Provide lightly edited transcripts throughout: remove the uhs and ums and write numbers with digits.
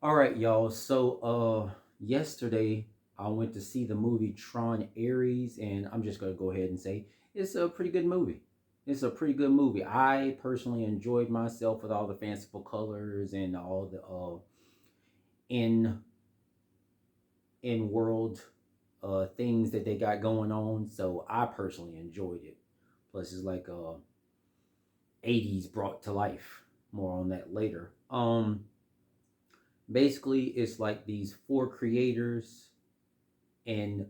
All right, y'all. Yesterday I went to see the movie Tron Ares, and I'm just gonna go ahead and say it's a pretty good movie. It's a pretty good movie. I personally enjoyed myself with all the fanciful colors and all the in in world things that they got going on. So I personally enjoyed it. Plus, it's like 80s brought to life. More on that later. Basically, it's like these four creators and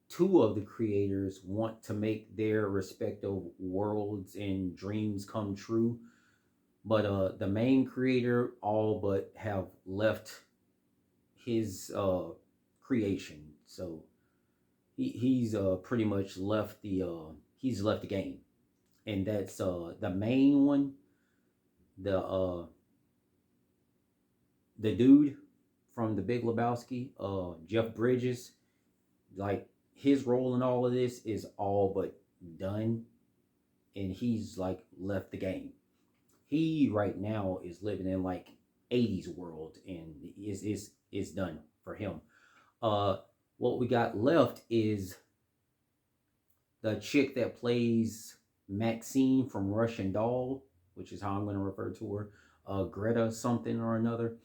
two of the creators want to make their respective worlds and dreams come true, but the main creator all but have left his creation. So he's pretty much left the he's left the game. And that's the main one, the the dude from the Big Lebowski, Jeff Bridges. Like, his role in all of this is all but done, and he's like left the game. He right now is living in like 80s world, and is done for him. Uh, what we got left is the chick that plays Maxine from Russian Doll, which is how I'm going to refer to her. Greta something or another.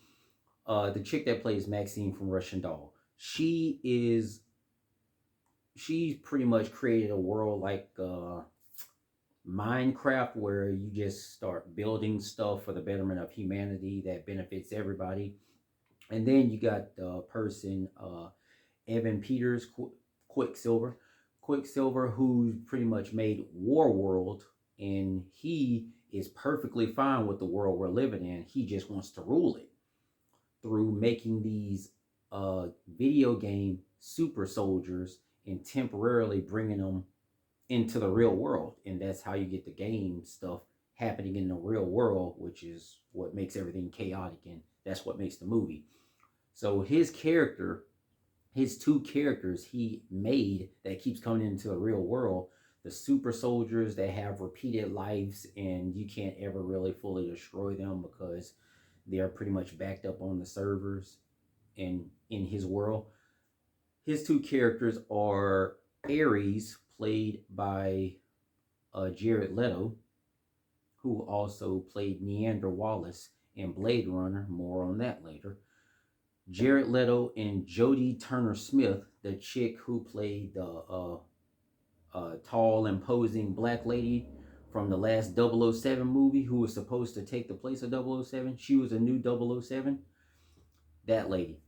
The chick that plays Maxine from Russian Doll. She's pretty much created a world like Minecraft, where you just start building stuff for the betterment of humanity that benefits everybody. And then you got the person, Evan Peters, Quicksilver. Quicksilver, who pretty much made War World, and he is perfectly fine with the world we're living in. He just wants to rule it through making these video game super soldiers and temporarily bringing them into the real world. And that's how you get the game stuff happening in the real world, which is what makes everything chaotic, and that's what makes the movie. So his two characters he made that keeps coming into the real world, the super soldiers that have repeated lives and you can't ever really fully destroy them because they're pretty much backed up on the servers in his world. His two characters are Ares, played by Jared Leto, who also played Neander Wallace in Blade Runner. More on that later. Jared Leto and Jodie Turner Smith, the chick who played the tall, imposing black lady from the last 007 movie, who was supposed to take the place of 007. She was a new 007. That lady.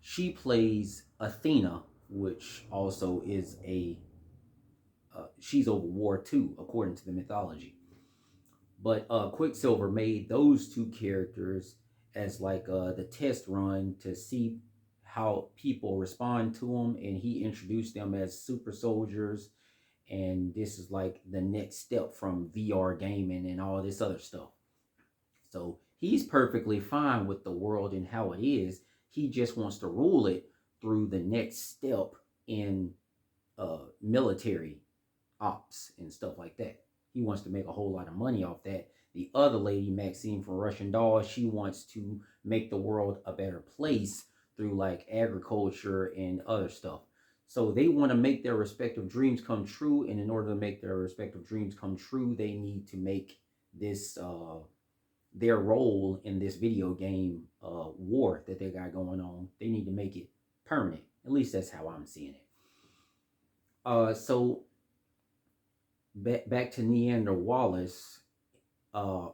She plays Athena, which also is she's over war too, according to the mythology. But Quicksilver made those two characters as like the test run to see how people respond to them, and he introduced them as super soldiers. And this is like the next step from VR gaming and all this other stuff. So he's perfectly fine with the world and how it is. He just wants to rule it through the next step in military ops and stuff like that. He wants to make a whole lot of money off that. The other lady, Maxine from Russian Doll, she wants to make the world a better place through like agriculture and other stuff. So they want to make their respective dreams come true, and in order to make their respective dreams come true, they need to make this their role in this video game war that they got going on. They need to make it permanent. At least that's how I'm seeing it. So back to Neander Wallace. Uh,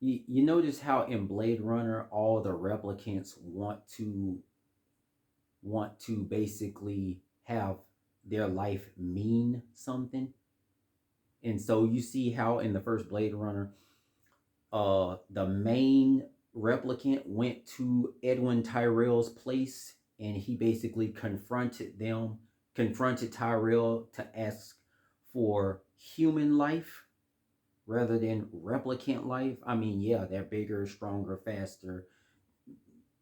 you notice how in Blade Runner all the replicants want to basically have their life mean something, and so you see how in the first Blade Runner, the main replicant went to Edwin Tyrell's place, and he basically confronted Tyrell to ask for human life rather than replicant life. I mean, yeah, they're bigger, stronger, faster,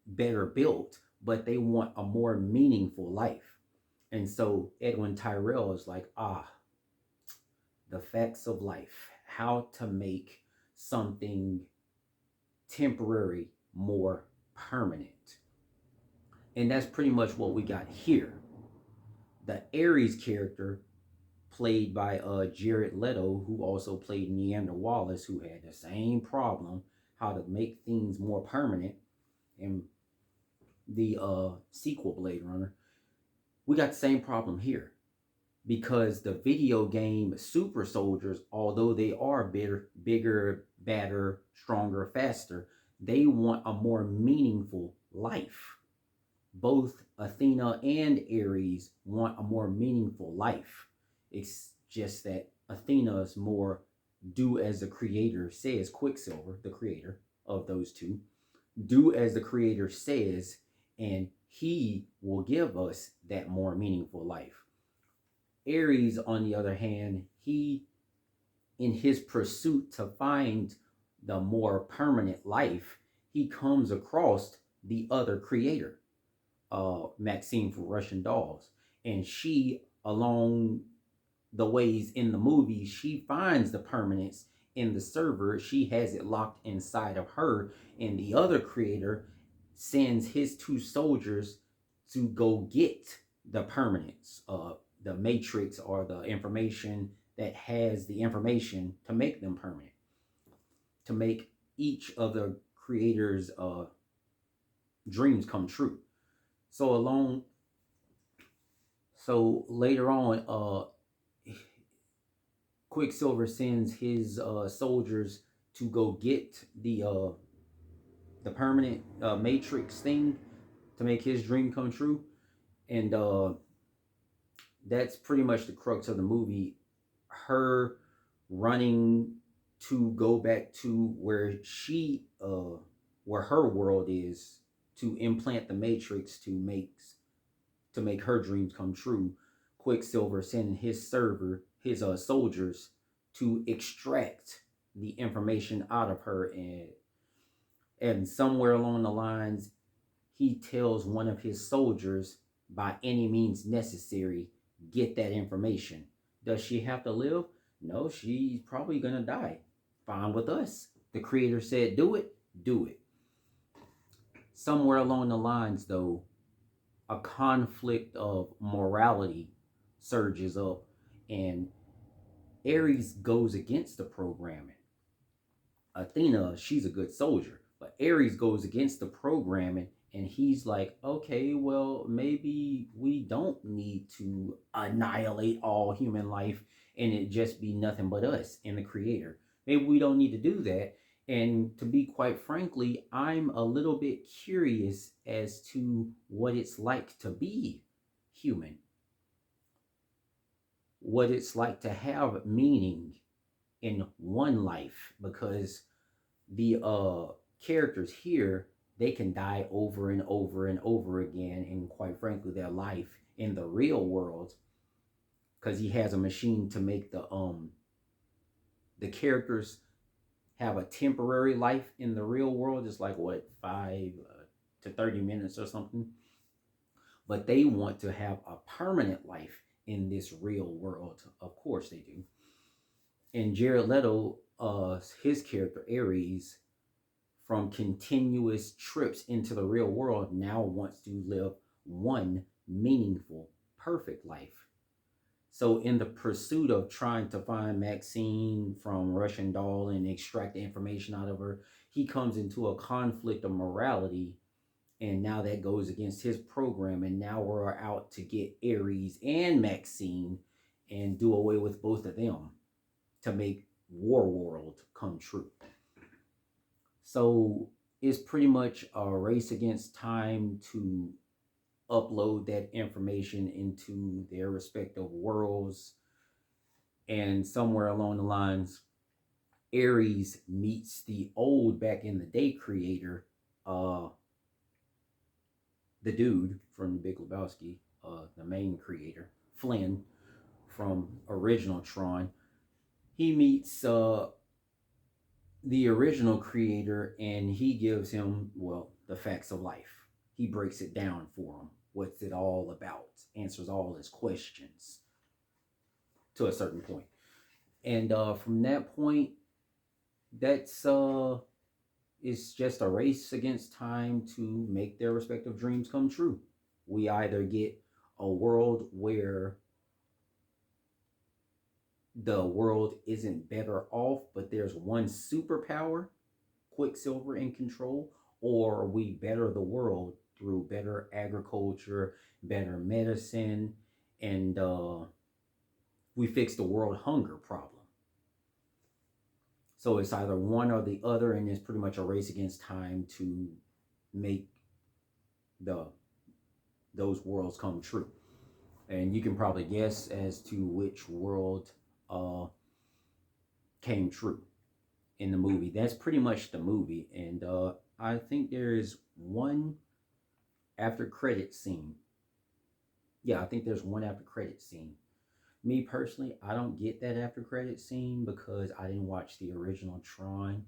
better built, but they want a more meaningful life. And so Edwin Tyrell is like, the facts of life, how to make something temporary more permanent. And that's pretty much what we got here. The Ares character, played by Jared Leto, who also played Neander Wallace, who had the same problem, how to make things more permanent, in the sequel Blade Runner. We got the same problem here, because the video game super soldiers, although they are bigger, badder, stronger, faster, they want a more meaningful life. Both Athena and Ares want a more meaningful life. It's just that Athena is more do as the creator says. Quicksilver, the creator of those two, do as the creator says, and he will give us that more meaningful life. Ares, on the other hand, he, in his pursuit to find the more permanent life, he comes across the other creator, Maxine from Russian Dolls. And she, along the ways in the movie, she finds the permanence in the server. She has it locked inside of her. And the other creator sends his two soldiers to go get the permanence, the matrix, or the information that has the information to make them permanent, to make each of the creators' dreams come true. So later on, Quicksilver sends his soldiers to go get the permanent matrix thing to make his dream come true. And that's pretty much the crux of the movie. Her running to go back to where where her world is, to implant the matrix to make her dreams come true. Quicksilver sending his soldiers to extract the information out of her, and somewhere along the lines, he tells one of his soldiers, by any means necessary, get that information. Does she have to live? No, she's probably gonna die. Fine with us. The creator said do it, do it. Somewhere along the lines, though, a conflict of morality surges up, and Ares goes against the programming. Athena, she's a good soldier, but Ares goes against the programming, and he's like, okay, well, maybe we don't need to annihilate all human life and it just be nothing but us and the creator. Maybe we don't need to do that. And to be quite frankly, I'm a little bit curious as to what it's like to be human, what it's like to have meaning in one life, because the characters here, they can die over and over and over again, and quite frankly, their life in the real world, because he has a machine to make the characters have a temporary life in the real world. It's like, what, 5 to 30 minutes or something, but they want to have a permanent life in this real world. Of course they do. And Jared Leto, his character Ares, from continuous trips into the real world, now wants to live one meaningful, perfect life. So in the pursuit of trying to find Maxine from Russian Doll and extract the information out of her, he comes into a conflict of morality, and now that goes against his program, and now we're out to get Ares and Maxine and do away with both of them to make War World come true. So it's pretty much a race against time to upload that information into their respective worlds. And somewhere along the lines, Ares meets the old back in the day creator, the dude from The Big Lebowski, the main creator, Flynn from original Tron. He meets the original creator, and he gives him, well, the facts of life. He breaks it down for him. What's it all about? Answers all his questions to a certain point. And from that point, that's It's just a race against time to make their respective dreams come true. We either get a world where the world isn't better off, but there's one superpower, Quicksilver, in control, or we better the world through better agriculture, better medicine, and we fix the world hunger problem. So it's either one or the other, and it's pretty much a race against time to make the those worlds come true. And you can probably guess as to which world uh, came true in the movie. That's pretty much the movie, and I think there is one after credit scene. Yeah, I think there's one after credit scene. Me personally, I don't get that after credit scene because I didn't watch the original Tron.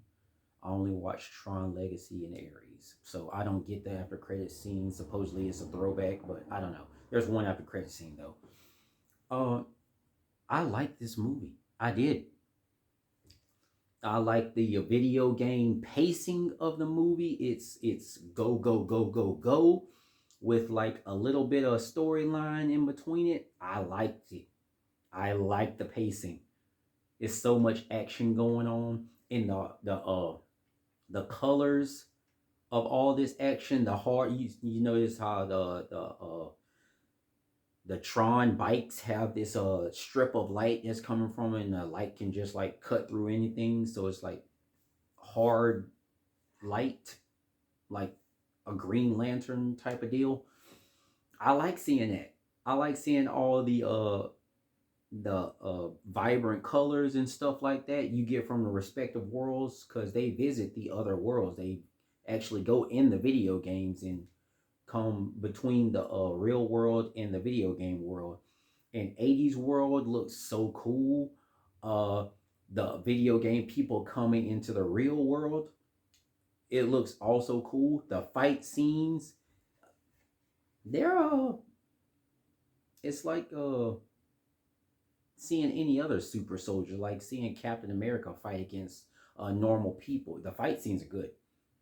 I only watched Tron Legacy and Ares. So I don't get the after credit scene. Supposedly it's a throwback, but I don't know. There's one after credit scene though. Uh I like this movie. I did. I like the video game pacing of the movie. It's go go go go go with like a little bit of storyline in between it. I liked it. I like the pacing. It's so much action going on in the colors of all this action. The hard you notice how the Tron bikes have this strip of light that's coming from it, and the light can just like cut through anything. So it's like hard light, like a Green Lantern type of deal. I like seeing that. I like seeing all the vibrant colors and stuff like that you get from the respective worlds because they visit the other worlds. They actually go in the video games and come between the real world and the video game world. And 80s world looks so cool. Uh, the video game people coming into the real world, it looks also cool. The fight scenes, they're it's like seeing any other super soldier, like seeing Captain America fight against normal people. The fight scenes are good.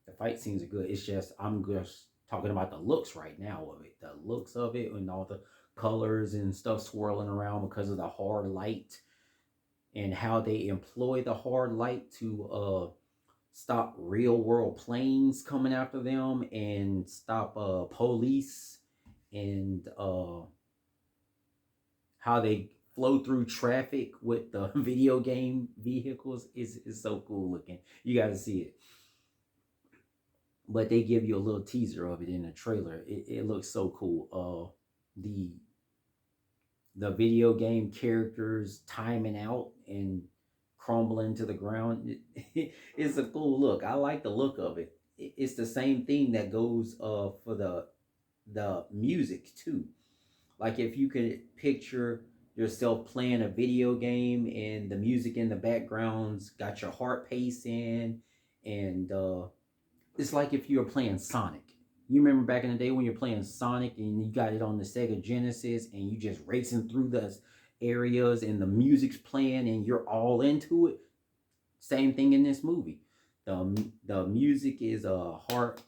The fight scenes are good. It's just I'm just talking about the looks right now of it. The looks of it and all the colors and stuff swirling around because of the hard light and how they employ the hard light to stop real world planes coming after them and stop police and how they flow through traffic with the video game vehicles is so cool looking. You got to see it. But they give you a little teaser of it in the trailer. It looks so cool. The the video game characters timing out and crumbling to the ground. It's a cool look. I like the look of it. It's the same thing that goes for the music too. Like if you could picture yourself playing a video game and the music in the background's got your heart pacing, and it's like if you were playing Sonic. You remember back in the day when you're playing Sonic and you got it on the Sega Genesis and you just racing through the areas and the music's playing and you're all into it. Same thing in this movie. The music is heart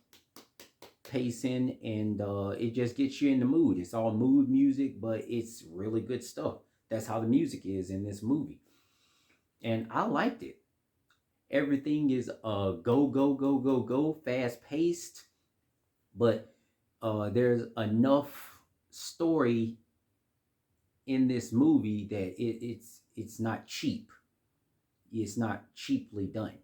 pacing and it just gets you in the mood. It's all mood music, but it's really good stuff. That's how the music is in this movie. And I liked it. Everything is go go go go go fast paced, but there's enough story in this movie that it's not cheap. It's not cheaply done.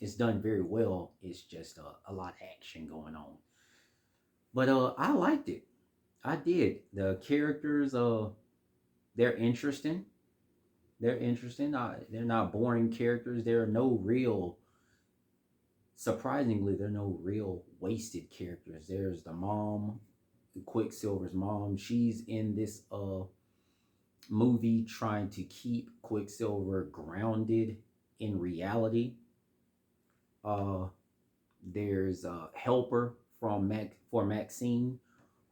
It's done very well. It's just a lot of action going on. But I liked it. I did. The characters they're interesting. They're interesting. They're not boring characters. There are no real surprisingly, there are no real wasted characters. There's the mom, Quicksilver's mom. She's in this movie trying to keep Quicksilver grounded in reality. Uh, there's a helper from Maxine,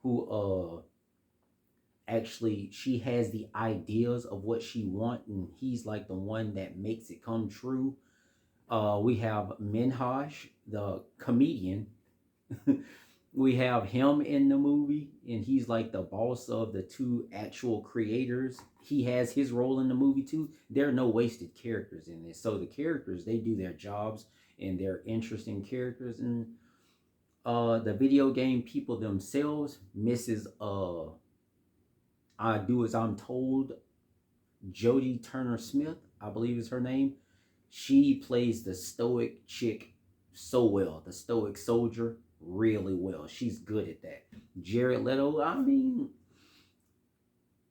who actually she has the ideas of what she wants, and he's like the one that makes it come true. We have Minhaj, the comedian. We have him in the movie, and he's like the boss of the two actual creators. He has his role in the movie too. There are no wasted characters in this. So the characters, they do their jobs, and they're interesting characters. And the video game people themselves, Mrs. I do as I'm told, Jodie Turner Smith, I believe is her name. She plays the stoic chick so well, the stoic soldier really well. She's good at that. Jared Leto, I mean,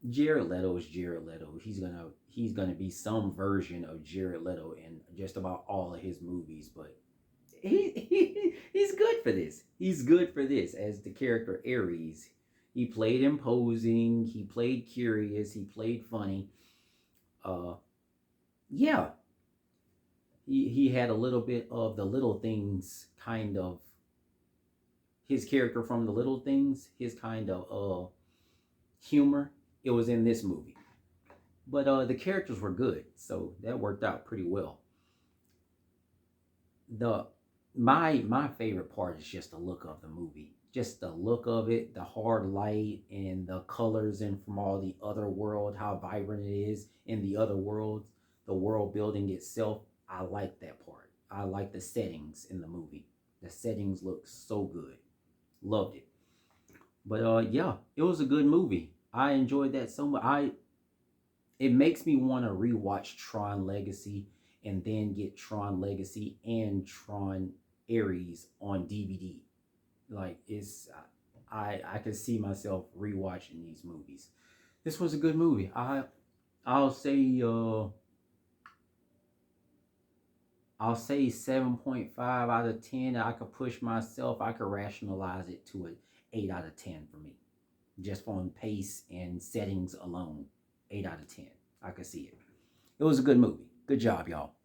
Jared Leto is Jared Leto. He's gonna be some version of Jared Leto in just about all of his movies, but he's good for this. He's good for this as the character Ares. He played imposing, he played curious, he played funny. Uh yeah, he had a little bit of the little things kind of his character from the little things, his kind of humor. It was in this movie. But the characters were good, so that worked out pretty well. The my favorite part is just the look of the movie. Just the look of it, the hard light and the colors and from all the other world, how vibrant it is in the other worlds, the world building itself. I like that part. I like the settings in the movie. The settings look so good. Loved it. But yeah, it was a good movie. I enjoyed that so much. I It makes me want to rewatch Tron Legacy and then get Tron Legacy and Tron Ares on DVD. Like it's I could see myself rewatching these movies. This was a good movie. I'll say uh I'll say 7.5 out of 10. I could push myself. I could rationalize it to an 8 out of 10 for me. Just on pace and settings alone. 8 out of 10. I could see it. It was a good movie. Good job, y'all.